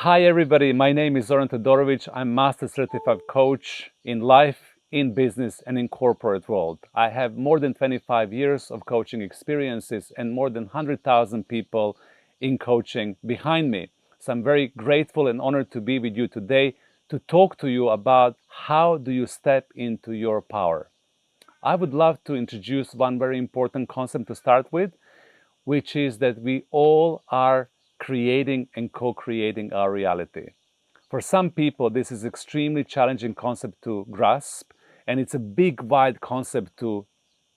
Hi everybody, my name is Zoran Todorovic. I'm Master Certified Coach in life, in business and in corporate world. I have more than 25 years of coaching experiences and more than 100,000 people in coaching behind me. So I'm very grateful and honored to be with you today to talk to you about how do you step into your power. I would love to introduce one very important concept to start with, which is that we all are creating and co-creating our reality. For some people, this is extremely challenging concept to grasp, and it's a big, wide concept to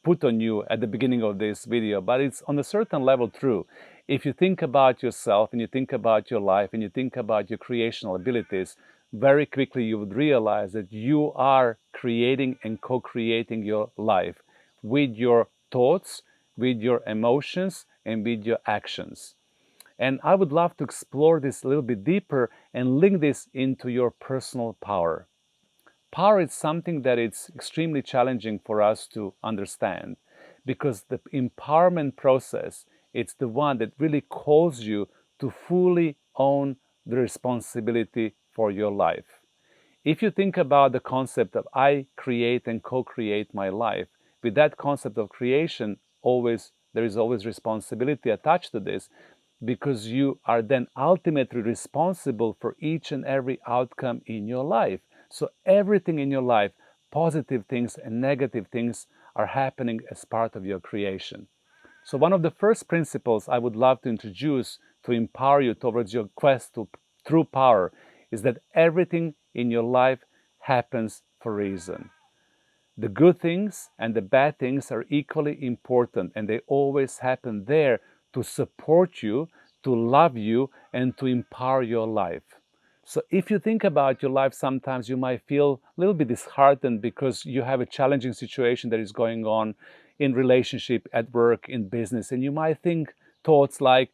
put on you at the beginning of this video, but it's on a certain level true. If you think about yourself and you think about your life and you think about your creational abilities, very quickly you would realize that you are creating and co-creating your life with your thoughts, with your emotions, and with your actions. And I would love to explore this a little bit deeper and link this into your personal power. Power is something that it's extremely challenging for us to understand because the empowerment process, it's the one that really calls you to fully own the responsibility for your life. If you think about the concept of I create and co-create my life, with that concept of creation, there is always responsibility attached to this, because you are then ultimately responsible for each and every outcome in your life. So everything in your life, positive things and negative things, are happening as part of your creation. So one of the first principles I would love to introduce to empower you towards your quest to true power is that everything in your life happens for a reason. The good things and the bad things are equally important, and they always happen there to support you, to love you, and to empower your life. So if you think about your life, sometimes you might feel a little bit disheartened because you have a challenging situation that is going on in relationship, at work, in business, and you might think thoughts like,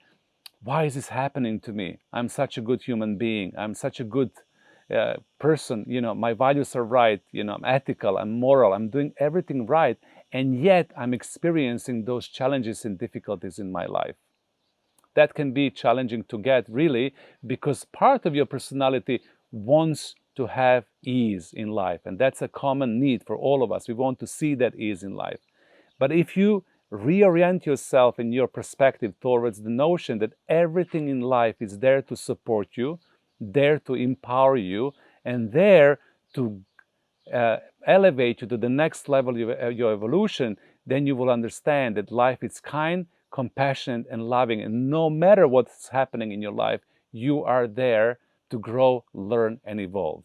why is this happening to me? I'm such a good human being. I'm such a good person. My values are right. I'm ethical, I'm moral, I'm doing everything right. And yet I'm experiencing those challenges and difficulties in my life. That can be challenging to get, really, because part of your personality wants to have ease in life. And that's a common need for all of us. We want to see that ease in life. But if you reorient yourself in your perspective towards the notion that everything in life is there to support you, there to empower you, and there to elevate you to the next level of your evolution, then you will understand that life is kind, compassionate, and loving. And no matter what's happening in your life, you are there to grow, learn, and evolve.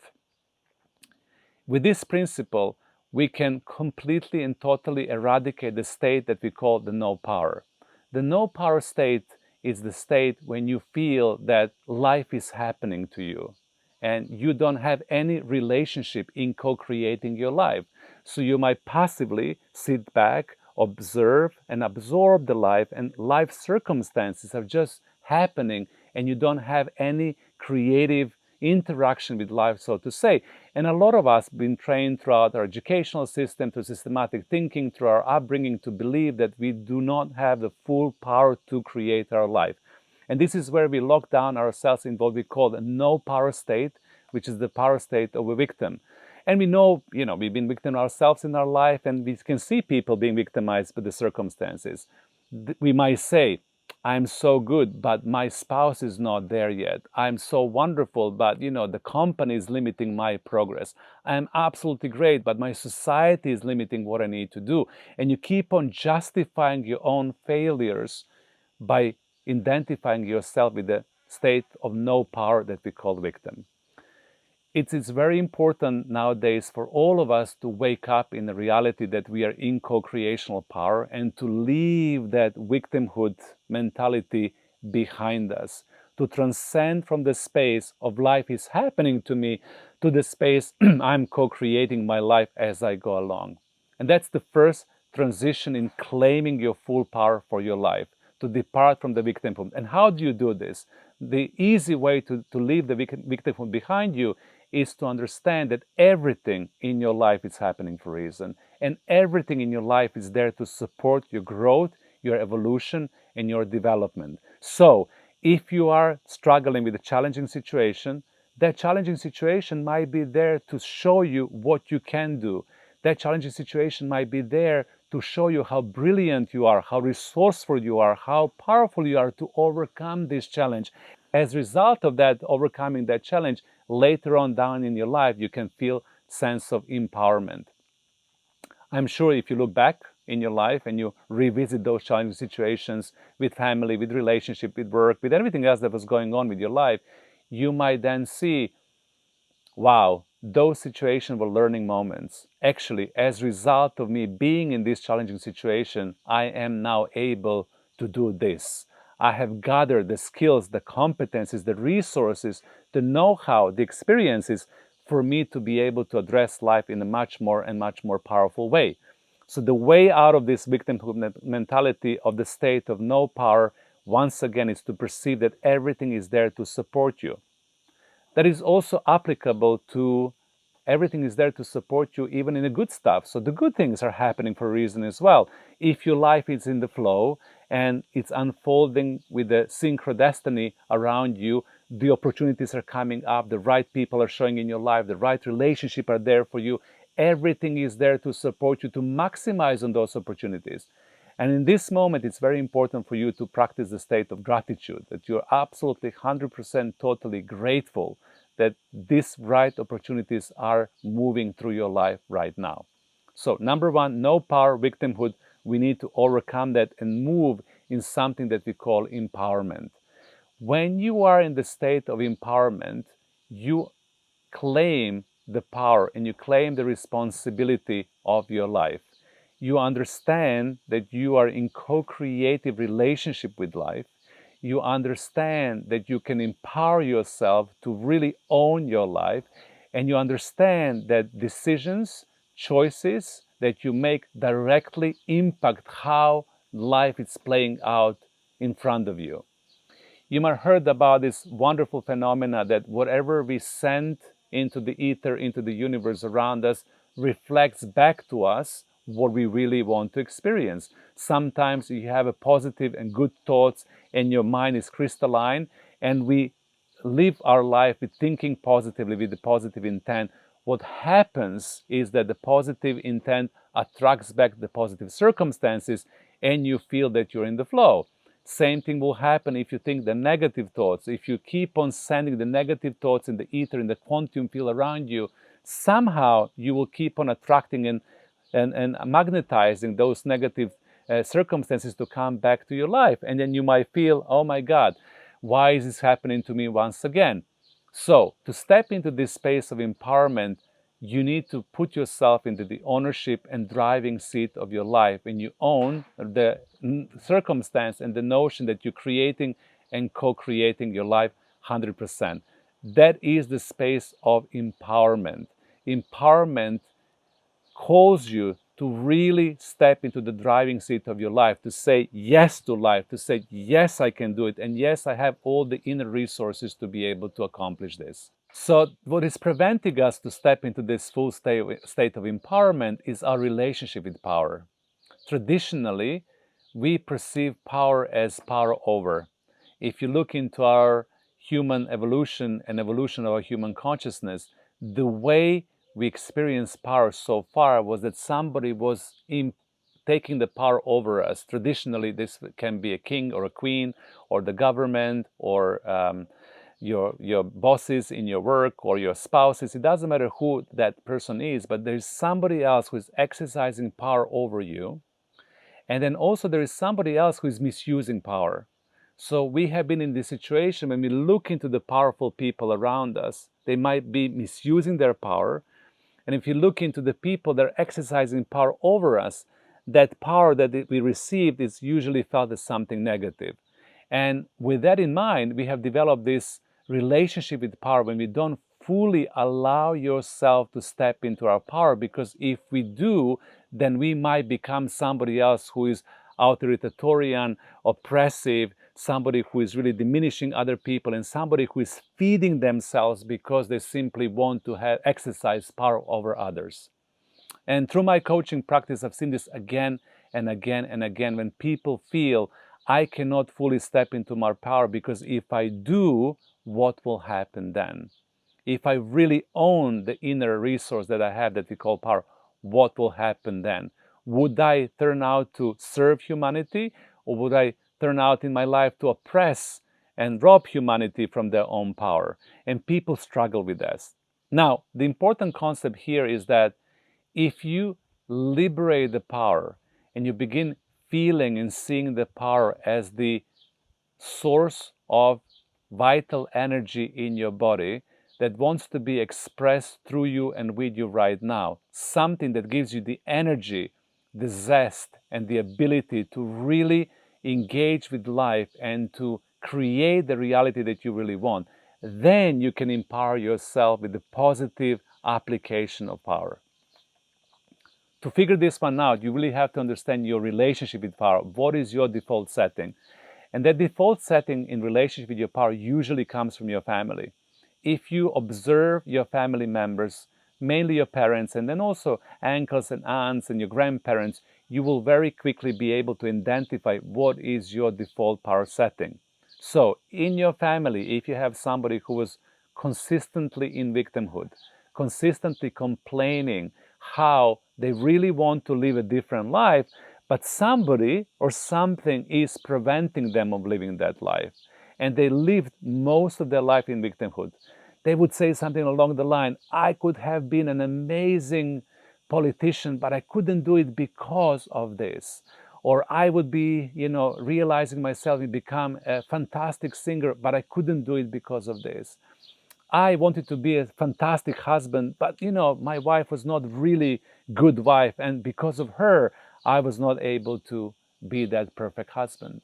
With this principle, we can completely and totally eradicate the state that we call the no power. The no power state is the state when you feel that life is happening to you and you don't have any relationship in co-creating your life. So you might passively sit back, observe and absorb the life, and life circumstances are just happening and you don't have any creative interaction with life, so to say. And a lot of us have been trained throughout our educational system, through systematic thinking, through our upbringing, to believe that we do not have the full power to create our life. And this is where we lock down ourselves in what we call a no power state, which is the power state of a victim. And we know, we've been victim ourselves in our life, and we can see people being victimized by the circumstances. We might say, I'm so good, but my spouse is not there yet. I'm so wonderful, but the company is limiting my progress. I'm absolutely great, but my society is limiting what I need to do. And you keep on justifying your own failures by identifying yourself with the state of no power that we call victim. It is very important nowadays for all of us to wake up in the reality that we are in co-creational power and to leave that victimhood mentality behind us, to transcend from the space of life is happening to me to the space I'm co-creating my life as I go along. And that's the first transition in claiming your full power for your life, to depart from the victimhood. And how do you do this? The easy way to leave the victimhood behind you is to understand that everything in your life is happening for a reason. And everything in your life is there to support your growth, your evolution, and your development. So If you are struggling with a challenging situation, that challenging situation might be there to show you what you can do. That challenging situation might be there to show you how brilliant you are, how resourceful you are, how powerful you are to overcome this challenge. As a result of that, overcoming that challenge, later on down in your life, you can feel sense of empowerment. I'm sure if you look back in your life and you revisit those challenging situations with family, with relationship, with work, with everything else that was going on with your life, you might then see, wow, those situations were learning moments. Actually, as a result of me being in this challenging situation, I am now able to do this. I have gathered the skills, the competencies, the resources, the know-how, the experiences for me to be able to address life in a much more powerful way. So the way out of this victimhood mentality of the state of no power, once again, is to perceive that everything is there to support you. That is also applicable to everything is there to support you even in the good stuff. So the good things are happening for a reason as well. If your life is in the flow and it's unfolding with the synchrodestiny around you, the opportunities are coming up, the right people are showing in your life, the right relationship are there for you. Everything is there to support you to maximize on those opportunities. And in this moment, it's very important for you to practice the state of gratitude, that you're absolutely 100% totally grateful that these right opportunities are moving through your life right now. So number one, no power, victimhood. We need to overcome that and move in something that we call empowerment. When you are in the state of empowerment, you claim the power and you claim the responsibility of your life. You understand that you are in co-creative relationship with life. You understand that you can empower yourself to really own your life. And you understand that decisions, choices that you make directly impact how life is playing out in front of you. You might have heard about this wonderful phenomena that whatever we send into the ether, into the universe around us, reflects back to us what we really want to experience. Sometimes you have a positive and good thoughts and your mind is crystalline and we live our life with thinking positively, with the positive intent. What happens is that the positive intent attracts back the positive circumstances and you feel that you're in the flow. Same thing will happen if you think the negative thoughts. If you keep on sending the negative thoughts in the ether, in the quantum field around you, somehow you will keep on attracting and magnetizing those negative circumstances to come back to your life. And then you might feel, oh my God, why is this happening to me once again? So to step into this space of empowerment, you need to put yourself into the ownership and driving seat of your life, and you own the circumstance and the notion that you're creating and co-creating your life 100%. That is the space of empowerment. Empowerment calls you to really step into the driving seat of your life, to say yes to life, to say, yes, I can do it, and yes, I have all the inner resources to be able to accomplish this. So what is preventing us to step into this full state of empowerment is our relationship with power. Traditionally, we perceive power as power over. If you look into our human evolution and evolution of our human consciousness, the way we experience power so far was that somebody was taking the power over us. Traditionally, this can be a king or a queen or the government or your bosses in your work or your spouses. It doesn't matter who that person is, but there's somebody else who is exercising power over you. And then also there is somebody else who is misusing power. So we have been in this situation when we look into the powerful people around us, they might be misusing their power. And if you look into the people that are exercising power over us, that power that we received is usually felt as something negative. And with that in mind, we have developed this relationship with power when we don't fully allow yourself to step into our power, because if we do, then we might become somebody else who is authoritarian, oppressive, somebody who is really diminishing other people, and somebody who is feeding themselves because they simply want to exercise power over others. And through my coaching practice, I've seen this again and again and again. When people feel, I cannot fully step into my power, because if I do, what will happen then? If I really own the inner resource that I have that we call power, what will happen then? Would I turn out to serve humanity, or would I turn out in my life to oppress and rob humanity from their own power? And people struggle with this. Now, the important concept here is that if you liberate the power and you begin feeling and seeing the power as the source of vital energy in your body that wants to be expressed through you and with you right now, something that gives you the energy, the zest, and the ability to really engage with life and to create the reality that you really want, then you can empower yourself with the positive application of power. To figure this one out, you really have to understand your relationship with power. What is your default setting? And that default setting in relationship with your power usually comes from your family. If you observe your family members, mainly your parents, and then also uncles and aunts and your grandparents, you will very quickly be able to identify what is your default power setting. So in your family, if you have somebody who was consistently in victimhood, consistently complaining how they really want to live a different life, but somebody or something is preventing them of living that life, and they lived most of their life in victimhood, they would say something along the line, I could have been an amazing politician, but I couldn't do it because of this. Or I would be, realizing myself and become a fantastic singer, but I couldn't do it because of this. I wanted to be a fantastic husband, but my wife was not really good wife, and because of her, I was not able to be that perfect husband.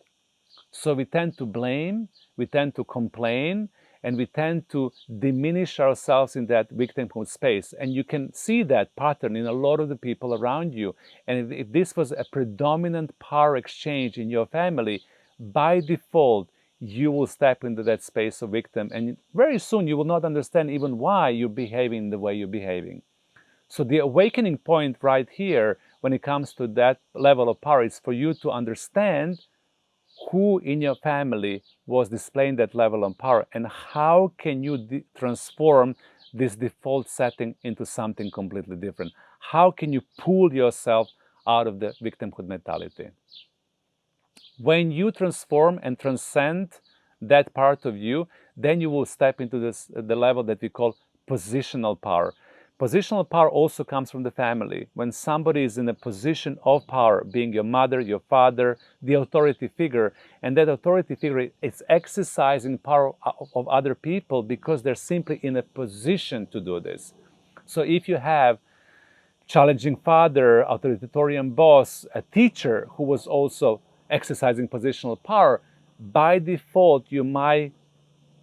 So we tend to blame, we tend to complain, and we tend to diminish ourselves in that victimhood space. And you can see that pattern in a lot of the people around you. And if this was a predominant power exchange in your family, by default, you will step into that space of victim. And very soon you will not understand even why you're behaving the way you're behaving. So the awakening point right here, when it comes to that level of power, is for you to understand who in your family was displaying that level of power, and how can you transform this default setting into something completely different. How can you pull yourself out of the victimhood mentality? When you transform and transcend that part of you, then you will step into the level that we call positional power. Positional power also comes from the family. When somebody is in a position of power, being your mother, your father, the authority figure, and that authority figure is exercising power of other people because they're simply in a position to do this. So if you have challenging father, authoritarian boss, a teacher who was also exercising positional power, by default you might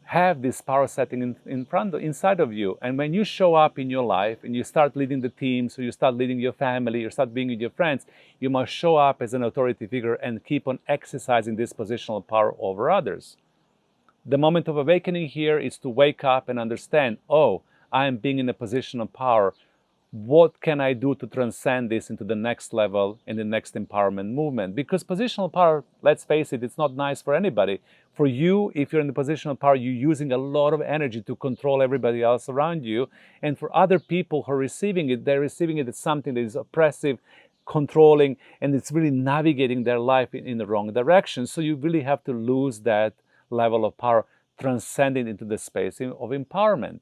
have this power setting inside of you. And when you show up in your life and you start leading the team, so you start leading your family, you start being with your friends, you must show up as an authority figure and keep on exercising this positional power over others. The moment of awakening here is to wake up and understand, oh, I am being in a position of power. What can I do to transcend this into the next level in the next empowerment movement? Because positional power, let's face it, it's not nice for anybody. For you, if you're in the position of power, you're using a lot of energy to control everybody else around you. And for other people who are receiving it, they're receiving it as something that is oppressive, controlling, and it's really navigating their life in the wrong direction. So you really have to lose that level of power, transcending into the space of empowerment.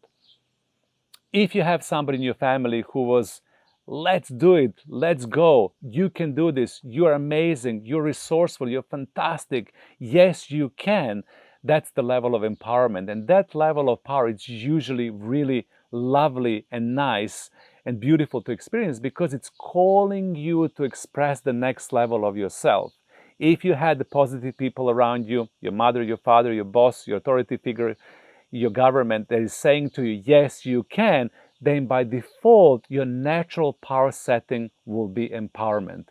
If you have somebody in your family who was, let's do it, let's go, you can do this, you're amazing, you're resourceful, you're fantastic, yes, you can, that's the level of empowerment. And that level of power is usually really lovely and nice and beautiful to experience because it's calling you to express the next level of yourself. If you had the positive people around you, your mother, your father, your boss, your authority figure, your government that is saying to you, yes, you can, then by default, your natural power setting will be empowerment.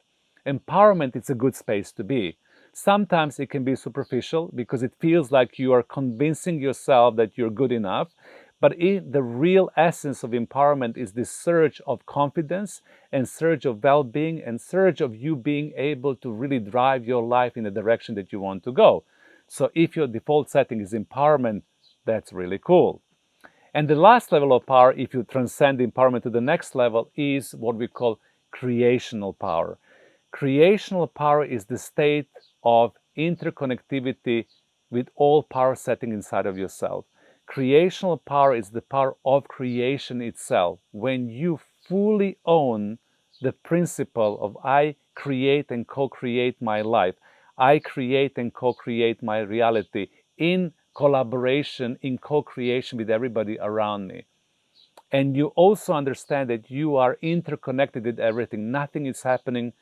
Empowerment is a good space to be. Sometimes it can be superficial because it feels like you are convincing yourself that you're good enough. But the real essence of empowerment is this surge of confidence and surge of well-being and surge of you being able to really drive your life in the direction that you want to go. So if your default setting is empowerment, that's really cool. And the last level of power, if you transcend empowerment to the next level, is what we call creational power. Creational power is the state of interconnectivity with all power setting inside of yourself. Creational power is the power of creation itself. When you fully own the principle of I create and co-create my life, I create and co-create my reality in collaboration, in co-creation with everybody around me. And you also understand that you are interconnected with everything. Nothing is happening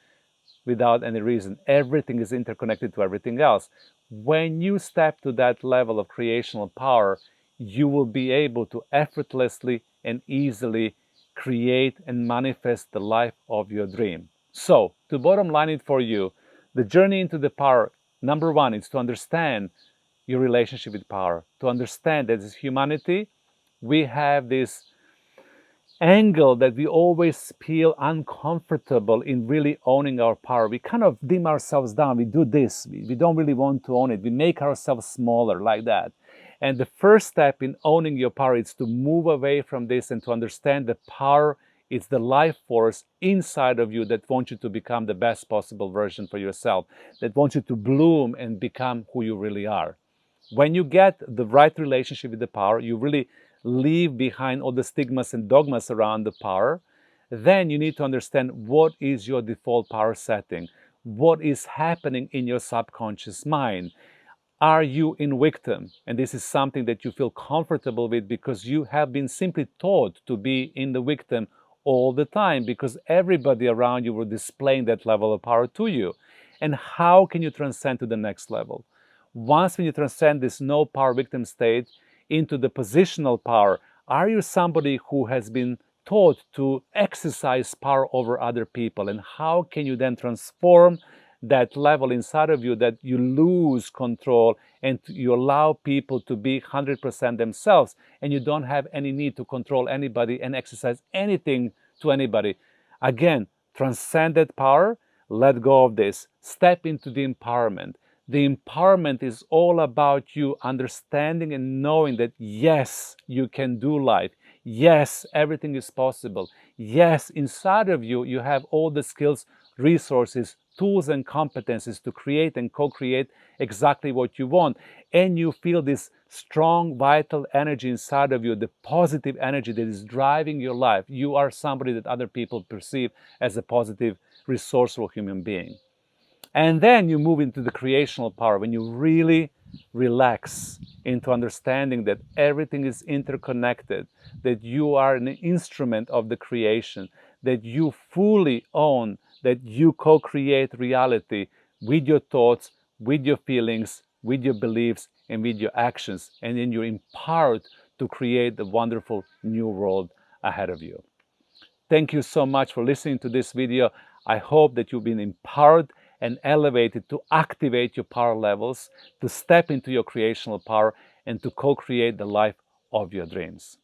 without any reason. Everything is interconnected to everything else. When you step to that level of creational power, you will be able to effortlessly and easily create and manifest the life of your dream. So, to bottom line it for you, the journey into the power, number one, is to understand your relationship with power, to understand that as humanity, we have this angle that we always feel uncomfortable in really owning our power. We kind of dim ourselves down. We do this. We don't really want to own it. We make ourselves smaller like that. And the first step in owning your power is to move away from this and to understand that power is the life force inside of you that wants you to become the best possible version for yourself, that wants you to bloom and become who you really are. When you get the right relationship with the power, you really leave behind all the stigmas and dogmas around the power. Then you need to understand what is your default power setting, what is happening in your subconscious mind. Are you in victim? And this is something that you feel comfortable with because you have been simply taught to be in the victim all the time because everybody around you were displaying that level of power to you. And how can you transcend to the next level? Once when you transcend this no power victim state into the positional power, are you somebody who has been taught to exercise power over other people? And how can you then transform that level inside of you that you lose control and you allow people to be 100% themselves and you don't have any need to control anybody and exercise anything to anybody? Again, transcend that power, let go of this, step into the empowerment. The empowerment is all about you understanding and knowing that yes, you can do life. Yes, everything is possible. Yes, inside of you, you have all the skills, resources, tools and competencies to create and co-create exactly what you want. And you feel this strong, vital energy inside of you, the positive energy that is driving your life. You are somebody that other people perceive as a positive, resourceful human being. And then you move into the creational power when you really relax into understanding that everything is interconnected, that you are an instrument of the creation, that you fully own, that you co-create reality with your thoughts, with your feelings, with your beliefs, and with your actions. And then you're empowered to create the wonderful new world ahead of you. Thank you so much for listening to this video. I hope that you've been empowered and elevated to activate your power levels, to step into your creational power, and to co-create the life of your dreams.